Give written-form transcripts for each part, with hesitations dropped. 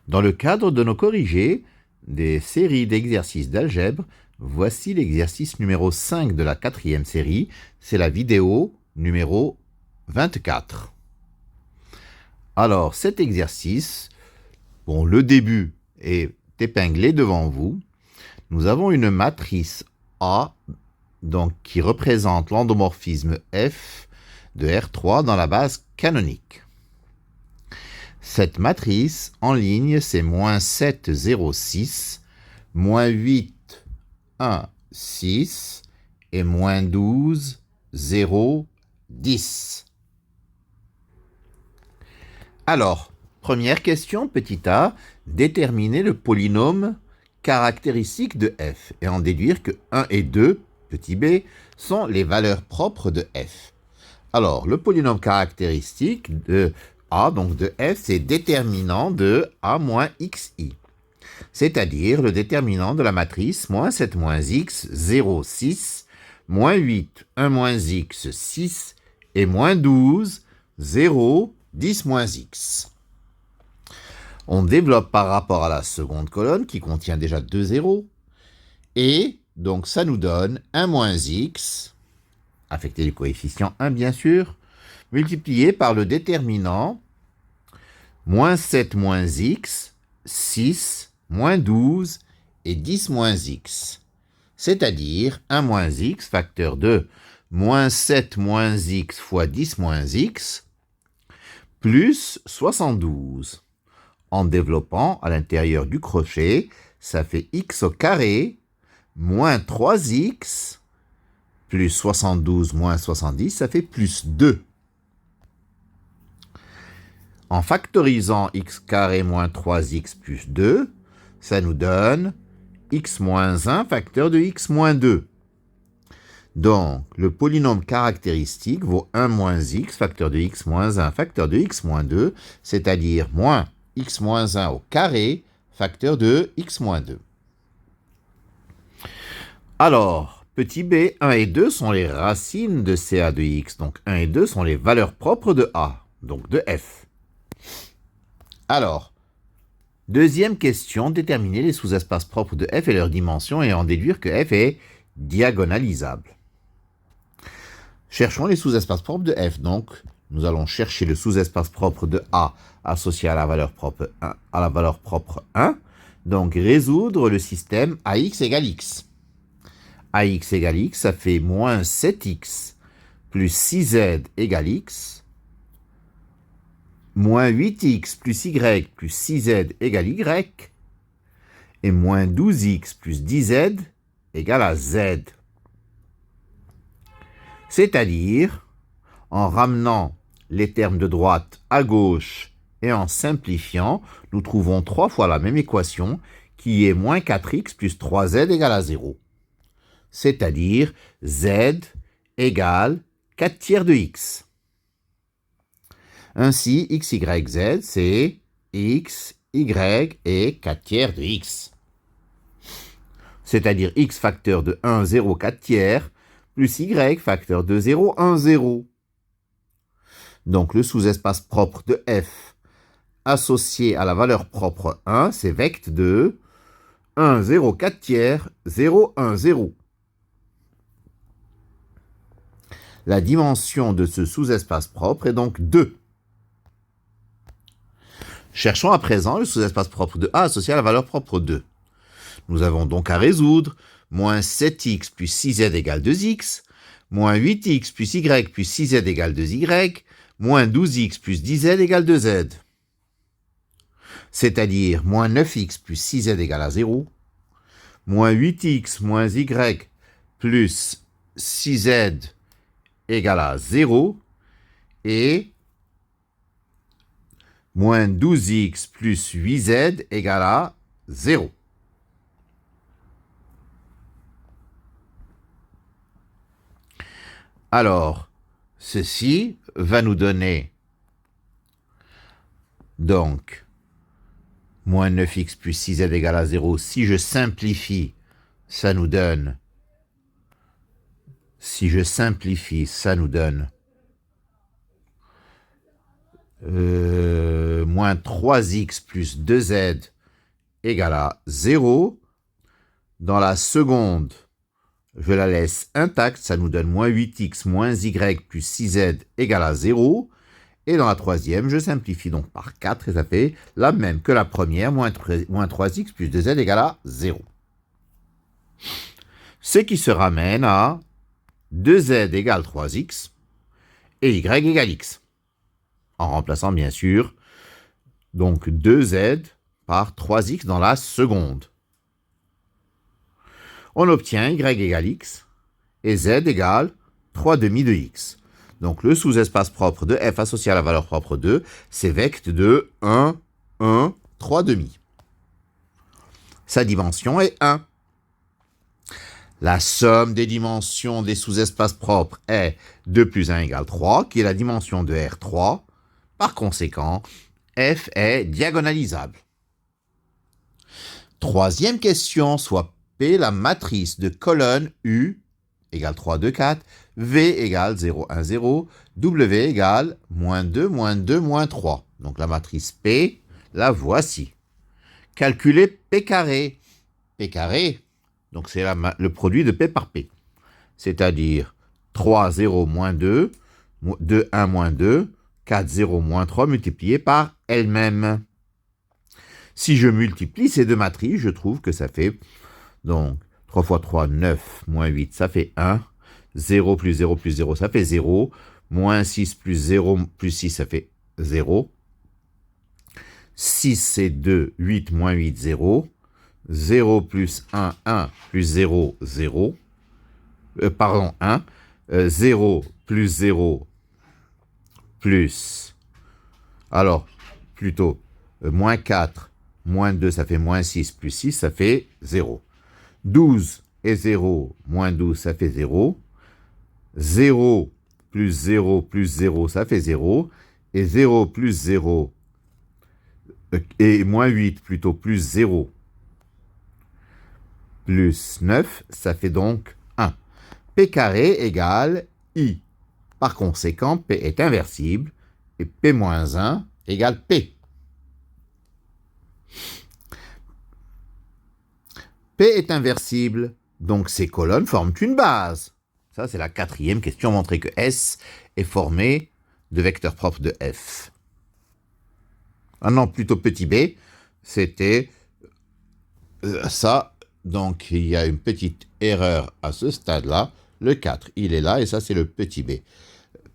Dans le cadre de nos corrigés des séries d'exercices d'algèbre, voici l'exercice numéro 5 de la 4e série. C'est la vidéo numéro 24. Alors, cet exercice, le début est épinglé devant vous. Nous avons une matrice A qui représente l'endomorphisme F de R3 dans la base canonique. Cette matrice en ligne, c'est moins 7, 0, 6, moins 8, 1, 6 et moins 12, 0, 10. Alors, première question, petit a, déterminer le polynôme caractéristique de f et en déduire que 1 et 2, petit b, sont les valeurs propres de f. Alors, le polynôme caractéristique de a, donc de f, c'est déterminant de a moins xi, c'est-à-dire le déterminant de la matrice moins 7 moins x, 0, 6, moins 8, 1 moins x, 6, et moins 12, 0, 10 moins x. On développe par rapport à la seconde colonne qui contient déjà 2 zéros, et donc ça nous donne 1 moins x, affecté du coefficient 1 bien sûr, multiplié par le déterminant moins 7 moins x, 6, moins 12 et 10 moins x. C'est-à-dire 1 moins x, facteur de moins 7 moins x fois 10 moins x, plus 72. En développant à l'intérieur du crochet, ça fait x au carré, moins 3x, plus 72 moins 70, ça fait plus 2. En factorisant x carré moins 3x plus 2, ça nous donne x moins 1 facteur de x moins 2. Donc, le polynôme caractéristique vaut 1 moins x facteur de x moins 1 facteur de x moins 2, c'est-à-dire moins x moins 1 au carré facteur de x moins 2. Alors, petit b, 1 et 2 sont les racines de CA de x, donc 1 et 2 sont les valeurs propres de A, donc de f. Alors, deuxième question, déterminer les sous-espaces propres de f et leurs dimensions et en déduire que f est diagonalisable. Cherchons les sous-espaces propres de f. Donc, nous allons chercher le sous-espace propre de A associé à la valeur propre 1. Donc, résoudre le système AX égale X. AX égale X, ça fait moins 7X plus 6Z égale X, moins 8X plus Y plus 6Z égale Y, et moins 12X plus 10Z égale à Z. C'est-à-dire, en ramenant les termes de droite à gauche et en simplifiant, nous trouvons 3 fois la même équation qui est moins 4x plus 3z égale à 0. C'est-à-dire z égale 4 tiers de x. Ainsi, x, y, z, c'est x, y et 4 tiers de x. C'est-à-dire x facteur de 1, 0, 4 tiers, plus y facteur de 0, 1, 0. Donc, le sous-espace propre de f associé à la valeur propre 1, c'est vect de 1, 0, 4 tiers, 0, 1, 0. La dimension de ce sous-espace propre est donc 2. Cherchons à présent le sous-espace propre de A associé à la valeur propre 2. Nous avons donc à résoudre moins 7x plus 6z égale 2x, moins 8x plus y plus 6z égale 2y, moins 12x plus 10z égale 2z. C'est-à-dire moins 9x plus 6z égale à 0, moins 8x moins y plus 6z égale à 0, et moins 12x plus 8z égale à 0. Alors, ceci va nous donner donc moins 9x plus 6z égale à 0. Si je simplifie, ça nous donne moins 3x plus 2z égale à 0. Dans la seconde, je la laisse intacte, ça nous donne moins 8x moins y plus 6z égale à 0. Et dans la troisième, je simplifie donc par 4 et ça fait la même que la première, moins 3x plus 2z égale à 0. Ce qui se ramène à 2z égale 3x et y égale x. En remplaçant bien sûr donc 2z par 3x dans la seconde. On obtient y égale x et z égale 3 demi de x. Donc le sous-espace propre de f associé à la valeur propre 2, c'est vecte de 1, 1, 3 demi. Sa dimension est 1. La somme des dimensions des sous-espaces propres est 2 plus 1 égale 3, qui est la dimension de R3. Par conséquent, f est diagonalisable. Troisième question, soit P, la matrice de colonne U égale 3, 2, 4, V égale 0, 1, 0, W égale moins 2, moins 2, moins 3. Donc la matrice P, la voici. Calculer P carré. P carré, donc c'est le produit de P par P. C'est-à-dire 3, 0, moins 2, 2, 1, moins 2, 4, 0, moins 3 multiplié par elle-même. Si je multiplie ces deux matrices, je trouve que ça fait, donc, 3 fois 3, 9, moins 8, ça fait 1. 0 plus 0 plus 0, ça fait 0. Moins 6 plus 0 plus 6, ça fait 0. 6, c'est 2. 8 moins 8, 0. 0 plus 1, 1 plus 0, 0. 1. 0 plus 0 plus... Alors, plutôt, moins 4, moins 2, ça fait moins 6, plus 6, ça fait 0. 12 et 0, moins 12, ça fait 0. 0 plus 0 plus 0, ça fait 0. Et 0 plus 0, et moins 8, plutôt plus 0, plus 9, ça fait donc 1. P carré égale I. Par conséquent, P est inversible, et P moins 1 égale P. P est inversible, donc ces colonnes forment une base. Ça, c'est la quatrième question, montrer que S est formé de vecteurs propres de F. Ah non, plutôt petit b, c'était ça. Donc, il y a une petite erreur à ce stade-là. Le 4, il est là, et ça, c'est le petit b.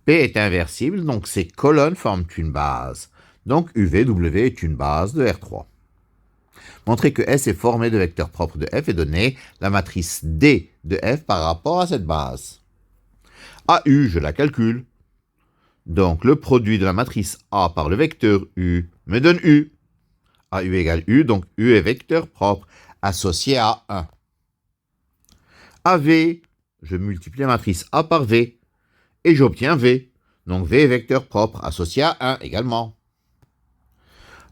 P est inversible, donc ces colonnes forment une base. Donc, UVW est une base de R3. Montrer que S est formé de vecteurs propres de F et donner la matrice D de F par rapport à cette base. AU, je la calcule. Donc, le produit de la matrice A par le vecteur U me donne U. AU égale U, donc U est vecteur propre associé à 1. AV, je multiplie la matrice A par V et j'obtiens V. Donc V est vecteur propre associé à 1 également.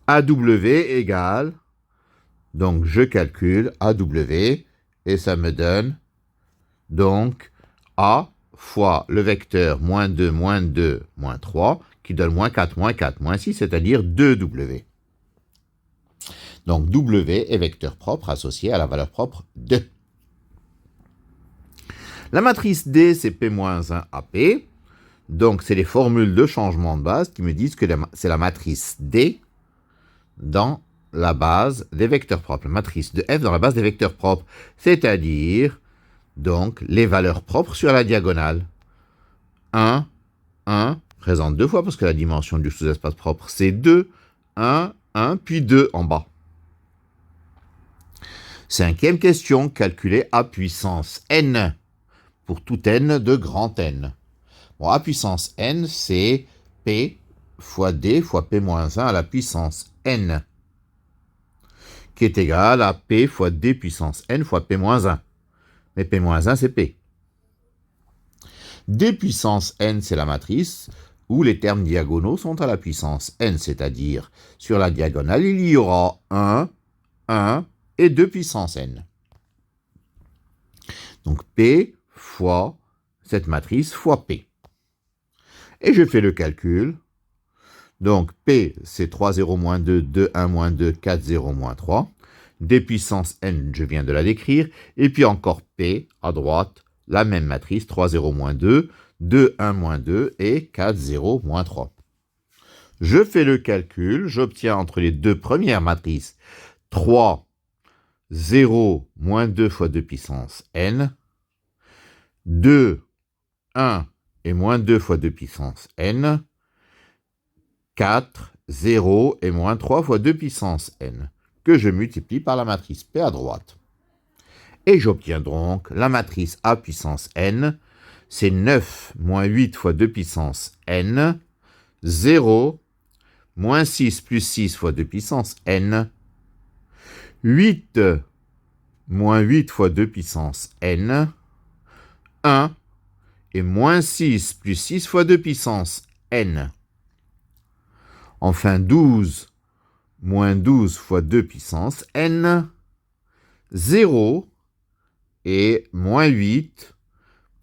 AW égale, donc je calcule AW et ça me donne donc A fois le vecteur moins 2, moins 2, moins 3 qui donne moins 4, moins 4, moins 6, c'est-à-dire 2W. Donc W est vecteur propre associé à la valeur propre 2. La matrice D, c'est P-1 AP. Donc, c'est les formules de changement de base qui me disent que c'est la matrice D dans la base des vecteurs propres. La matrice de F dans la base des vecteurs propres. C'est-à-dire, donc, les valeurs propres sur la diagonale. 1, 1, présente deux fois parce que la dimension du sous-espace propre, c'est 2. 1, 1, puis 2 en bas. Cinquième question, calculer A puissance n pour tout n de grand N. Bon, A puissance n, c'est P fois D fois P-1 à la puissance n, qui est égal à P fois D puissance n fois P-1. Mais P-1, c'est P. D puissance n, c'est la matrice où les termes diagonaux sont à la puissance n, c'est-à-dire sur la diagonale, il y aura 1, 1 et 2 puissance n. Donc P fois cette matrice fois P. Et je fais le calcul. Donc, P, c'est 3, 0, moins 2, 2, 1, moins 2, 4, 0, moins 3. D puissance n, je viens de la décrire. Et puis encore P, à droite, la même matrice, 3, 0, moins 2, 2, 1, moins 2 et 4, 0, moins 3. Je fais le calcul, j'obtiens entre les deux premières matrices 3, 0, moins 2 fois 2 puissance n, 2, 1 et moins 2 fois 2 puissance n, 4, 0 et moins 3 fois 2 puissance n, que je multiplie par la matrice P à droite. Et j'obtiens donc la matrice A puissance n, c'est 9 moins 8 fois 2 puissance n, 0, moins 6 plus 6 fois 2 puissance n, 8 moins 8 fois 2 puissance n, 1 et moins 6 plus 6 fois 2 puissance n. Enfin 12 moins 12 fois 2 puissance n, 0 et moins 8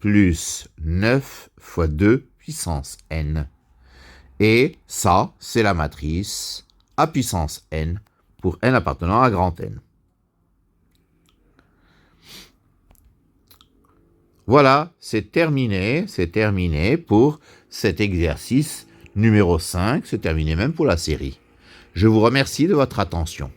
plus 9 fois 2 puissance n. Et ça, c'est la matrice A puissance n pour n appartenant à grand N. Voilà, c'est terminé pour cet exercice numéro 5, c'est terminé même pour la série. Je vous remercie de votre attention.